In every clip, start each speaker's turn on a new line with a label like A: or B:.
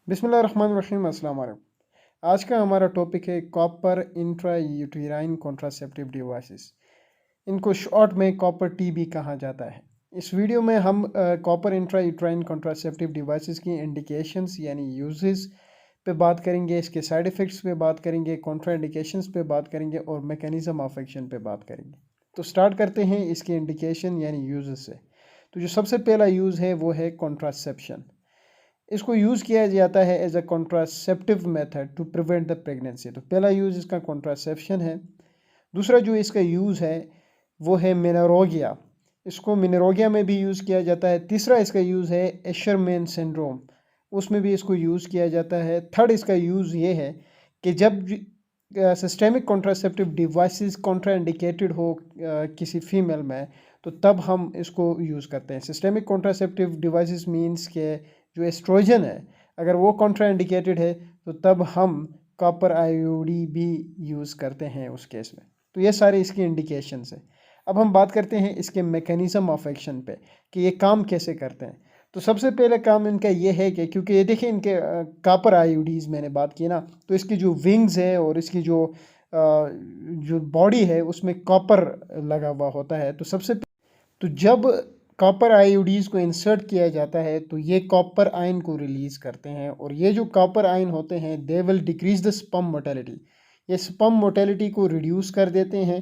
A: बिस्मिल्लाहिर्रहमानिर्रहीम, अस्सलाम वालेकुम। आज का हमारा टॉपिक है copper intra uterine contraceptive devices. इनको शॉर्ट में कॉपर टी भी कहा जाता है। इस वीडियो में हम copper intra uterine contraceptive devices की इंडिकेशंस यानी यूजेस पे बात करेंगे, इसके साइड इफ़ेक्ट्स पे बात करेंगे, कॉन्ट्रा इंडिकेशंस पे बात करेंगे और मैकेनिज़्म ऑफ एक्शन पे बात करेंगे। तो स्टार्ट करते हैं इसके इंडिकेशन यानी यूजेस से। तो जो सबसे पहला यूज़ है वो है कॉन्ट्रासेप्शन। इसको यूज़ किया जाता है as a contraceptive method to prevent the pregnancy. तो पहला यूज़ इसका कॉन्ट्रासेप्शन है। दूसरा जो इसका यूज़ है वो है मेनोरोगिया। इसको मेनोरोगिया में भी यूज़ किया जाता है। तीसरा इसका यूज़ है एशरमैन सिंड्रोम, उसमें भी इसको यूज़ किया जाता है। थर्ड इसका यूज़ ये है कि जब सिस्टेमिक कॉन्ट्रासेप्टिव डिवाइसेस कॉन्ट्राइंडिकेटेड हो किसी फीमेल में, तो तब हम इसको यूज़ करते हैं। सिस्टेमिक कॉन्ट्रासेप्टिव डिवाइसेस मींस के जो एस्ट्रोजन है अगर वो कॉन्ट्राइंडिकेटेड है तो तब हम कॉपर आईओडी भी यूज़ करते हैं उस केस में। तो ये सारे इसकी इंडिकेशंस हैं। अब हम बात करते हैं इसके मैकेनिज़्म ऑफ एक्शन पे कि ये काम कैसे करते हैं। तो सबसे पहले काम इनका ये है कि क्योंकि ये देखिए इनके कॉपर आईओडीज मैंने बात की ना, तो इसकी जो विंग्स है और इसकी जो बॉडी है उसमें कॉपर लगा हुआ होता है। तो जब कॉपर आयोडीज को इंसर्ट किया जाता है तो ये कॉपर आयन को रिलीज़ करते हैं और ये जो कॉपर आयन होते हैं they will decrease the sperm mortality. ये स्पर्म मोटेलिटी को रिड्यूस कर देते हैं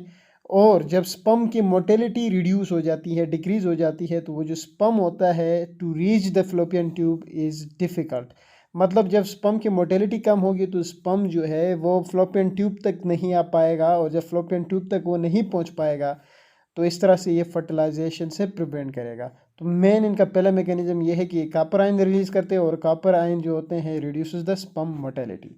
A: और जब स्पर्म की मोटेलिटी रिड्यूस हो जाती है, डिक्रीज हो जाती है, तो वो जो स्पर्म होता है to reach the fallopian tube is difficult. मतलब जब स्पर्म की मोटेलिटी कम होगी तो स्पर्म जो है वो फ्लोपियन ट्यूब तक नहीं आ पाएगा और जब फ्लोपियन ट्यूब तक वो नहीं पहुंच पाएगा तो इस तरह से ये फर्टिलाइजेशन से प्रिवेंट करेगा। तो मेन इनका पहला मैकेनिज्म ये है कि कॉपर आयन रिलीज़ करते हैं और कॉपर आयन जो होते हैं रिड्यूसेस द स्पर्म मोटेलिटी।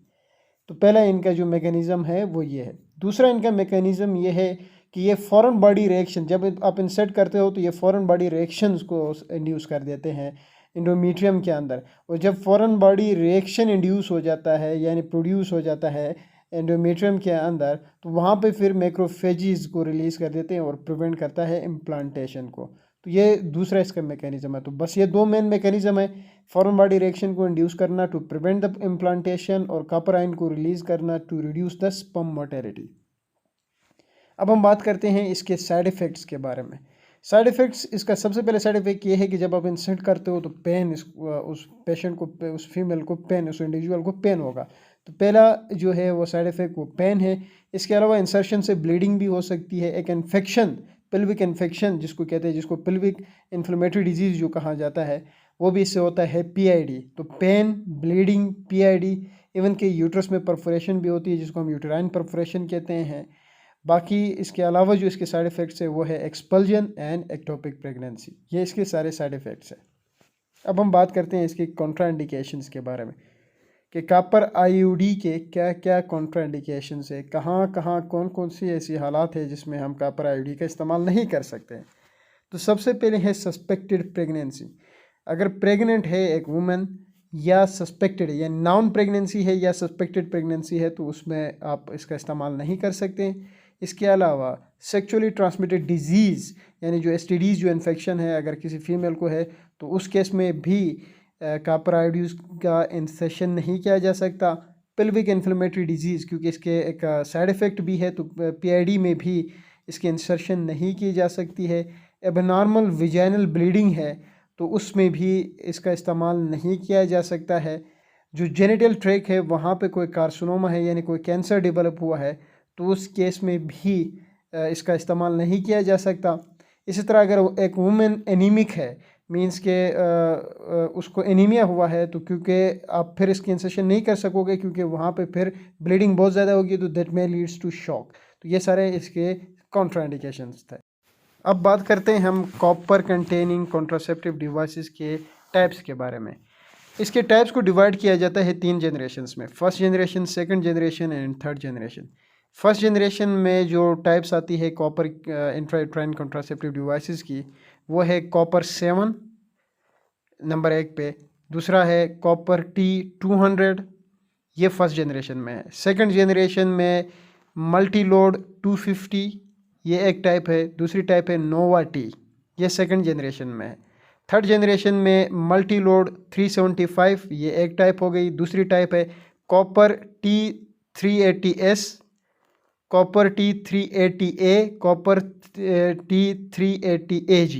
A: तो पहला इनका जो मैकेनिज्म है वो ये है। दूसरा इनका मैकेनिज्म ये है कि ये फॉरेन बॉडी रिएक्शन, जब आप इंसर्ट करते हो तो ये फॉरेन बॉडी रिएक्शंस को इंड्यूस कर देते हैं इंडोमीट्रियम के अंदर। और जब फॉरेन बॉडी रिएक्शन इंड्यूस हो जाता है यानी प्रोड्यूस हो जाता है एंडोमेट्रियम के अंदर, तो वहाँ पे फिर मैक्रोफेजीज को रिलीज़ कर देते हैं और प्रिवेंट करता है इम्प्लांटेशन को। तो ये दूसरा इसका मैकेनिज्म है। तो बस ये दो मेन मैकेनिज्म है, फॉरेन बॉडी रिएक्शन को इंड्यूस करना टू प्रिवेंट द इम्प्लांटेशन और कॉपर आयन को रिलीज़ करना to reduce the sperm motility. अब हम बात करते हैं इसके साइड इफ़ेक्ट्स के बारे में। साइड इफ़ेक्ट्स, इसका सबसे पहले साइड इफ़ेक्ट ये है कि जब आप इंसर्ट करते हो तो पेन उस पेशेंट को, उस फीमेल को पेन, उस इंडिविजुअल को पेन होगा। तो पहला जो है वो साइड इफ़ेक्ट वो पेन है। इसके अलावा इंसर्शन से ब्लीडिंग भी हो सकती है। एक इन्फेक्शन, पिल्विक इन्फेक्शन जिसको कहते हैं, जिसको पिल्विक इन्फ्लेमेटरी डिजीज़ जो कहा जाता है, वो भी इससे होता है। पीआईडी, तो पेन, ब्लीडिंग, पीआईडी, इवन के यूट्रस में परफोरेशन भी होती है जिसको हम यूटेराइन परफोरेशन कहते हैं। बाकी इसके अलावा जो इसके साइड इफ़ेक्ट्स है वो है एक्सपल्जन एंड एक्टोपिक प्रेगनेंसी। ये इसके सारे साइड इफ़ेक्ट्स हैं। अब हम बात करते हैं इसके कॉन्ट्राइंडिकेशंस के बारे में कि कॉपर आईओडी के क्या क्या कॉन्ट्राइंडिकेशंस है, कहाँ कहाँ कौन कौन सी ऐसी हालात है जिसमें हम कॉपर आईओडी का इस्तेमाल नहीं कर सकते हैं। तो सबसे पहले है सस्पेक्टेड प्रेगनेंसी। अगर प्रेग्नेंट है एक वुमेन या सस्पेक्टेड या नॉन प्रेगनेंसी है या सस्पेक्टेड प्रेगनेंसी है तो उसमें आप इसका इस्तेमाल नहीं कर सकते। इसके अलावा सेक्सुअली ट्रांसमिटेड डिजीज़ यानी जो एसटीडीज़, जो इन्फेक्शन है अगर किसी फीमेल को है तो उस केस में भी कॉपर आयोडीज का इंसेशन नहीं किया जा सकता। पिल्विक इन्फ्लेमेटरी डिजीज़, क्योंकि इसके एक साइड इफ़ेक्ट भी है, तो पीआईडी में भी इसकी इंसर्शन नहीं की जा सकती है। एबनॉर्मल विजाइनल ब्लीडिंग है तो उसमें भी इसका इस्तेमाल नहीं किया जा सकता है। जो जेनिटल ट्रैक है वहाँ पे कोई कार्सिनोमा है यानी कोई कैंसर डेवलप हुआ है तो उस केस में भी इसका इस्तेमाल नहीं किया जा सकता। इसी तरह अगर एक वुमेन एनीमिक है, मींस के उसको एनीमिया हुआ है, तो क्योंकि आप फिर इसकी इंसेशन नहीं कर सकोगे क्योंकि वहाँ पे फिर ब्लीडिंग बहुत ज़्यादा होगी, तो that may leads to shock. तो ये सारे इसके कॉन्ट्राइंडिकेशंस थे। अब बात करते हैं हम कॉपर कंटेनिंग कॉन्ट्रासेप्टिव डिवाइसेस के टाइप्स के बारे में। इसके टाइप्स को डिवाइड किया जाता है 3 जनरेशन्स में, first generation, second generation and third generation. First generation में जो टाइप्स आती है कॉपर इंट्रायूटेराइन कॉन्ट्रासेप्टिव डिवाइसेस की, वो है कॉपर 7 नंबर 1 पे। दूसरा है कॉपर T200, ये फर्स्ट जनरेशन में है। सेकंड जनरेशन में मल्टी लोड 250, ये एक टाइप है। दूसरी टाइप है नोवा टी, ये सेकंड जनरेशन में है। थर्ड जनरेशन में मल्टी लोड 375, ये एक टाइप हो गई। दूसरी टाइप है copper T380S, copper T380A, copper T380AG।